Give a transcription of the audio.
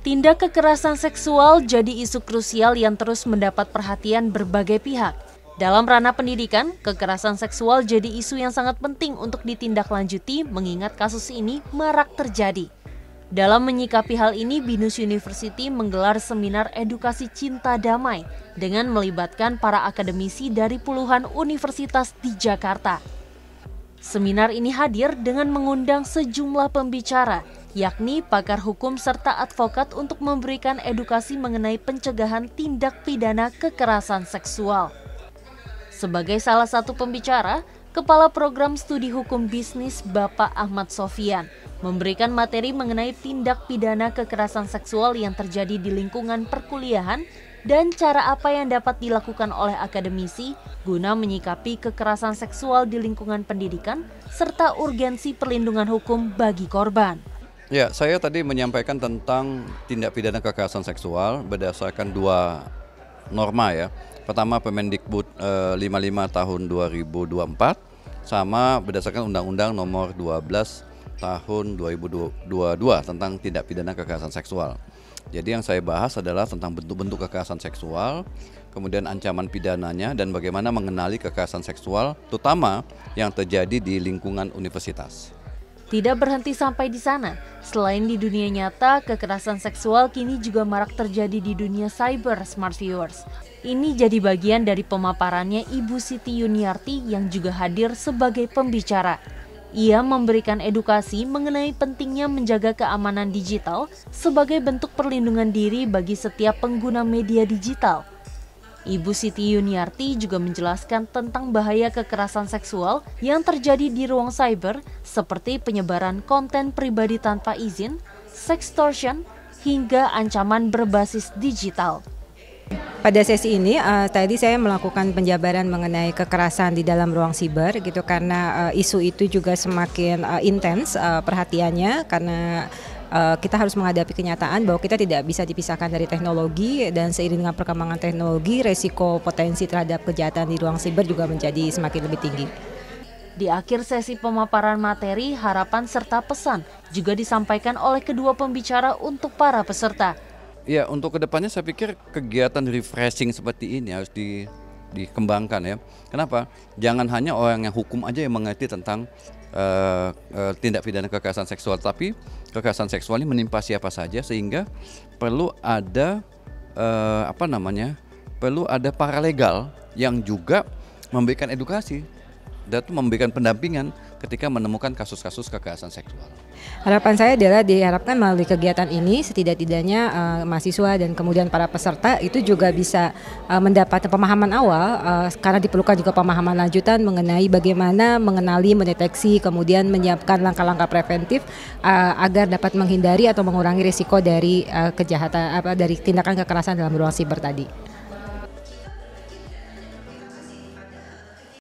Tindak kekerasan seksual jadi isu krusial yang terus mendapat perhatian berbagai pihak. Dalam ranah pendidikan, kekerasan seksual jadi isu yang sangat penting untuk ditindaklanjuti mengingat kasus ini marak terjadi. Dalam menyikapi hal ini, BINUS University menggelar seminar edukasi cinta damai dengan melibatkan para akademisi dari puluhan universitas di Jakarta. Seminar ini hadir dengan mengundang sejumlah pembicara, yakni pakar hukum serta advokat untuk memberikan edukasi mengenai pencegahan tindak pidana kekerasan seksual. Sebagai salah satu pembicara, Kepala Program Studi Hukum Bisnis Bapak Ahmad Sofyan memberikan materi mengenai tindak pidana kekerasan seksual yang terjadi di lingkungan perkuliahan dan cara apa yang dapat dilakukan oleh akademisi guna menyikapi kekerasan seksual di lingkungan pendidikan serta urgensi perlindungan hukum bagi korban. Ya, saya tadi menyampaikan tentang tindak pidana kekerasan seksual berdasarkan dua norma ya. Pertama Permendikbud 55 tahun 2024 sama berdasarkan Undang-Undang nomor 12 tahun 2022 tentang tindak pidana kekerasan seksual. Jadi yang saya bahas adalah tentang bentuk-bentuk kekerasan seksual, kemudian ancaman pidananya dan bagaimana mengenali kekerasan seksual terutama yang terjadi di lingkungan universitas. Tidak berhenti sampai di sana, selain di dunia nyata, kekerasan seksual kini juga marak terjadi di dunia cyber, Smart Viewers. Ini jadi bagian dari pemaparannya Ibu Siti Yuniarti yang juga hadir sebagai pembicara. Ia memberikan edukasi mengenai pentingnya menjaga keamanan digital sebagai bentuk perlindungan diri bagi setiap pengguna media digital. Ibu Siti Yuniarti juga menjelaskan tentang bahaya kekerasan seksual yang terjadi di ruang cyber seperti penyebaran konten pribadi tanpa izin, sextortion, hingga ancaman berbasis digital. Pada sesi ini tadi saya melakukan penjabaran mengenai kekerasan di dalam ruang siber gitu karena isu itu juga semakin intens perhatiannya karena kita harus menghadapi kenyataan bahwa kita tidak bisa dipisahkan dari teknologi dan seiring dengan perkembangan teknologi, resiko potensi terhadap kejahatan di ruang siber juga menjadi semakin lebih tinggi. Di akhir sesi pemaparan materi, harapan serta pesan juga disampaikan oleh kedua pembicara untuk para peserta. Ya, untuk kedepannya saya pikir kegiatan refreshing seperti ini harus dikembangkan ya. Kenapa? Jangan hanya orang yang hukum aja yang mengerti tentang tindak pidana kekerasan seksual, tapi kekerasan seksual ini menimpa siapa saja sehingga perlu ada perlu ada paralegal yang juga memberikan edukasi dan memberikan pendampingan ketika menemukan kasus-kasus kekerasan seksual. Harapan saya adalah diharapkan melalui kegiatan ini setidak-tidaknya mahasiswa dan kemudian para peserta itu juga bisa mendapat pemahaman awal karena diperlukan juga pemahaman lanjutan mengenai bagaimana mengenali, mendeteksi, kemudian menyiapkan langkah-langkah preventif agar dapat menghindari atau mengurangi risiko dari kejahatan dari tindakan kekerasan dalam ruang siber tadi.